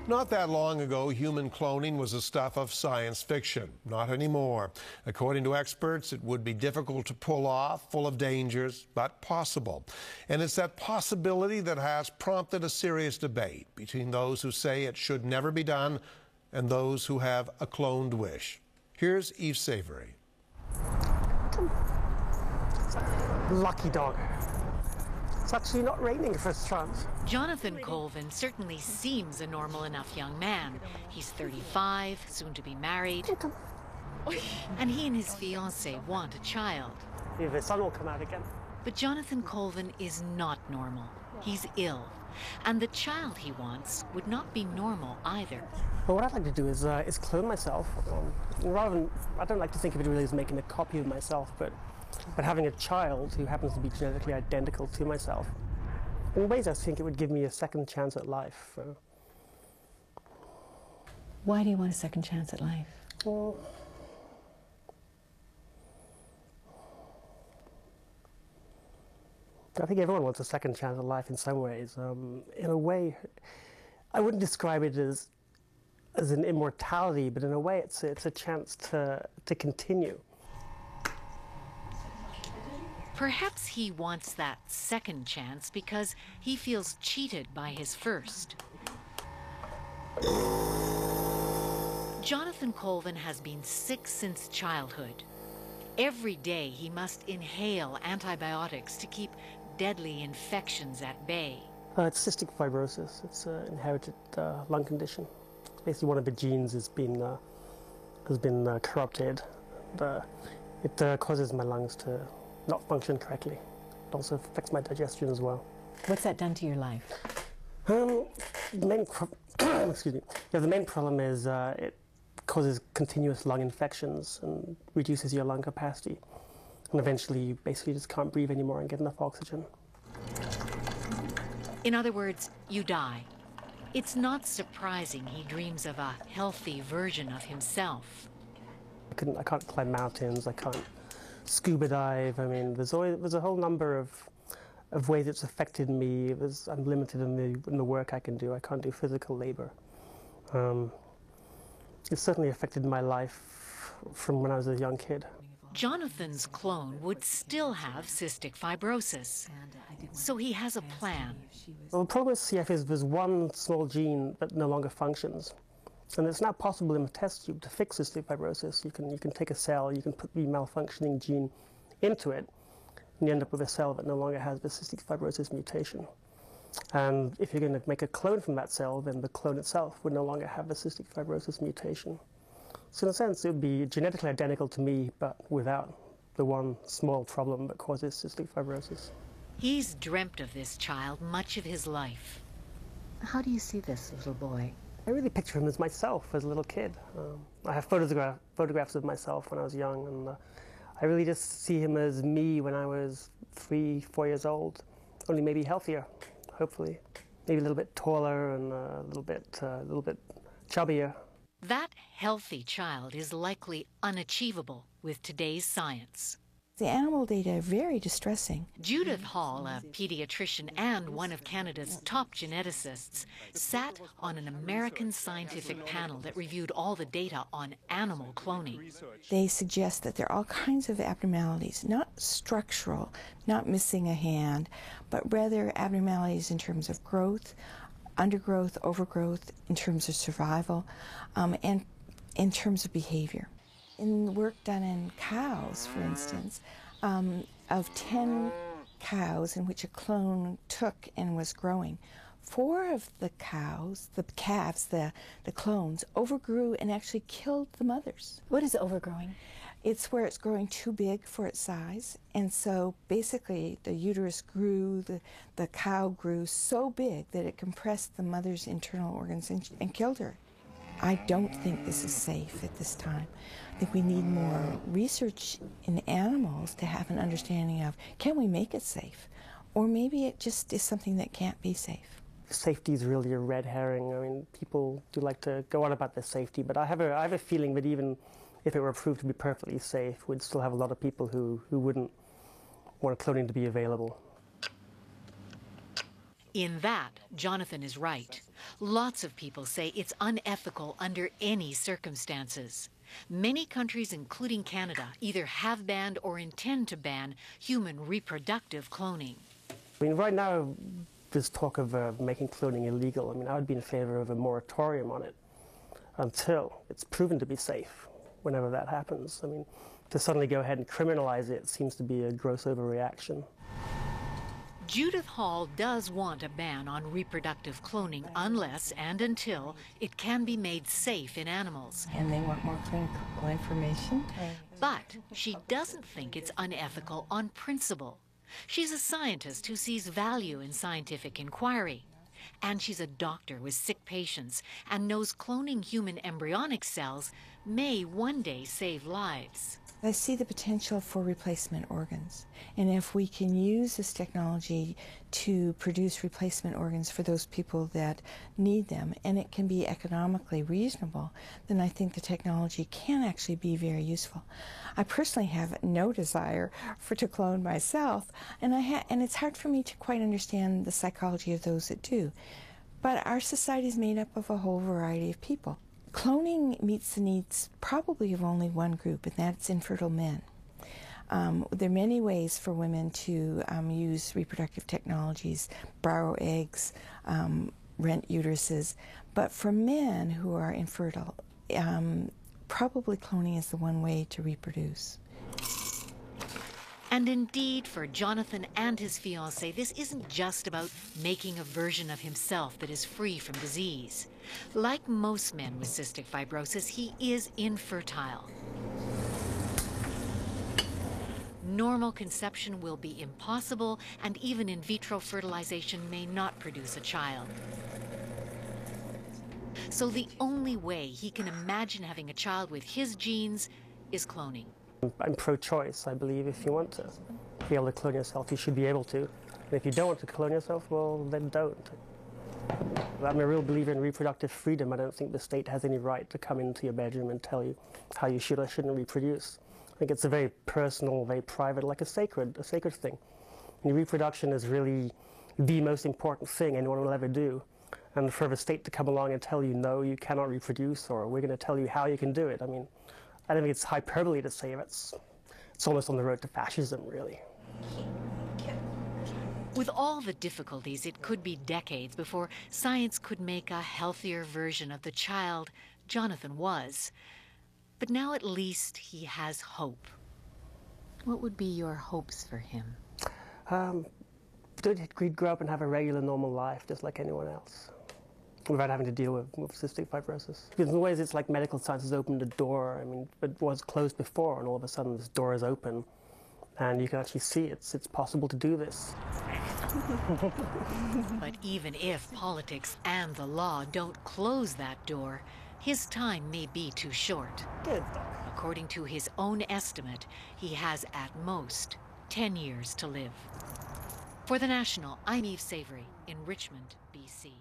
Not that long ago, human cloning was the stuff of science fiction. Not anymore. According to experts, it would be difficult to pull off, full of dangers, but possible. And it's that possibility that has prompted a serious debate between those who say it should never be done and those who have a cloned wish. Here's Eve Savory. Lucky dog. It's actually not raining first chance. Jonathan Colvin certainly seems a normal enough young man. He's 35, soon to be married. And he and his fiancée want a child. Maybe the sun will come out again. But Jonathan Colvin is not normal. He's ill. And the child he wants would not be normal either. Well, what I'd like to do is clone myself. Rather than, I don't like to think of it really as making a copy of myself, but having a child who happens to be genetically identical to myself. In ways, I think it would give me a second chance at life. Why do you want a second chance at life? Well, I think everyone wants a second chance at life in some ways. In a way, I wouldn't describe it as an immortality, but in a way, it's a chance to continue. Perhaps he wants that second chance because he feels cheated by his first. Jonathan Colvin has been sick since childhood. Every day he must inhale antibiotics to keep deadly infections at bay. It's cystic fibrosis. It's an inherited lung condition. Basically, one of the genes has been corrupted. It causes my lungs to not function correctly. It also affects my digestion as well. What's that done to your life? The main problem is it causes continuous lung infections and reduces your lung capacity. And eventually you basically just can't breathe anymore and get enough oxygen. In other words, you die. It's not surprising he dreams of a healthy version of himself. I can't climb mountains, I can't scuba dive. I mean, there's a whole number of ways it's affected me. I'm limited in the work I can do. I can't do physical labor. It's certainly affected my life from when I was a young kid. Jonathan's clone would still have cystic fibrosis, so he has a plan. Well, the problem with CF is there's one small gene that no longer functions. And it's not possible in the test tube to fix cystic fibrosis. You can take a cell, you can put the malfunctioning gene into it, and you end up with a cell that no longer has the cystic fibrosis mutation. And if you're going to make a clone from that cell, then the clone itself would no longer have the cystic fibrosis mutation. So in a sense, it would be genetically identical to me, but without the one small problem that causes cystic fibrosis. He's dreamt of this child much of his life. How do you see this little boy? I really picture him as myself as a little kid. I have photographs of myself when I was young, and I really just see him as me when I was 3, 4 years old, only maybe healthier, hopefully. Maybe a little bit taller and a little bit chubbier. That healthy child is likely unachievable with today's science. The animal data are very distressing. Judith Hall, a pediatrician and one of Canada's top geneticists, sat on an American scientific panel that reviewed all the data on animal cloning. They suggest that there are all kinds of abnormalities, not structural, not missing a hand, but rather abnormalities in terms of growth, undergrowth, overgrowth, in terms of survival, and in terms of behavior. In work done in cows, for instance, of 10 cows in which a clone took and was growing, 4 of the cows, the calves, the clones, overgrew and actually killed the mothers. What is overgrowing? It's where it's growing too big for its size, and so basically the uterus grew, the cow grew so big that it compressed the mother's internal organs and killed her. I don't think this is safe at this time. I think we need more research in animals to have an understanding of, can we make it safe? Or maybe it just is something that can't be safe. Safety is really a red herring. I mean, people do like to go on about the safety, but I have a feeling that even if it were proved to be perfectly safe, we'd still have a lot of people who wouldn't want cloning to be available. In that, Jonathan is right. Lots of people say it's unethical under any circumstances. Many countries, including Canada, either have banned or intend to ban human reproductive cloning. I mean, right now, there's talk of making cloning illegal. I mean, I would be in favor of a moratorium on it until it's proven to be safe, whenever that happens. I mean, to suddenly go ahead and criminalize it seems to be a gross overreaction. Judith Hall does want a ban on reproductive cloning unless and until it can be made safe in animals. And they want more clinical information. But she doesn't think it's unethical on principle. She's a scientist who sees value in scientific inquiry. And she's a doctor with sick patients and knows cloning human embryonic cells may one day save lives. I see the potential for replacement organs. And if we can use this technology to produce replacement organs for those people that need them, and it can be economically reasonable, then I think the technology can actually be very useful. I personally have no desire to clone myself, and it's hard for me to quite understand the psychology of those that do. But our society is made up of a whole variety of people. Cloning meets the needs probably of only one group, and that's infertile men. There are many ways for women to use reproductive technologies, borrow eggs, rent uteruses, but for men who are infertile, probably cloning is the one way to reproduce. And indeed, for Jonathan and his fiancée, this isn't just about making a version of himself that is free from disease. Like most men with cystic fibrosis, he is infertile. Normal conception will be impossible, and even in vitro fertilization may not produce a child. So the only way he can imagine having a child with his genes is cloning. I'm pro-choice. I believe if you want to be able to clone yourself, you should be able to. And if you don't want to clone yourself, well, then don't. I'm a real believer in reproductive freedom. I don't think the state has any right to come into your bedroom and tell you how you should or shouldn't reproduce. I think it's a very personal, very private, like a sacred thing. And reproduction is really the most important thing anyone will ever do. And for the state to come along and tell you, no, you cannot reproduce, or we're going to tell you how you can do it, I mean, I don't think it's hyperbole to say it's almost on the road to fascism, really. With all the difficulties, it could be decades before science could make a healthier version of the child Jonathan was. But now at least he has hope. What would be your hopes for him? He'd grow up and have a regular, normal life, just like anyone else, without having to deal with cystic fibrosis. Because in ways, it's like medical science has opened a door. I mean, it was closed before, and all of a sudden this door is open, and you can actually see it's possible to do this. But even if politics and the law don't close that door, his time may be too short. Good. According to his own estimate, he has at most 10 years to live. For The National, I'm Eve Savory in Richmond, BC.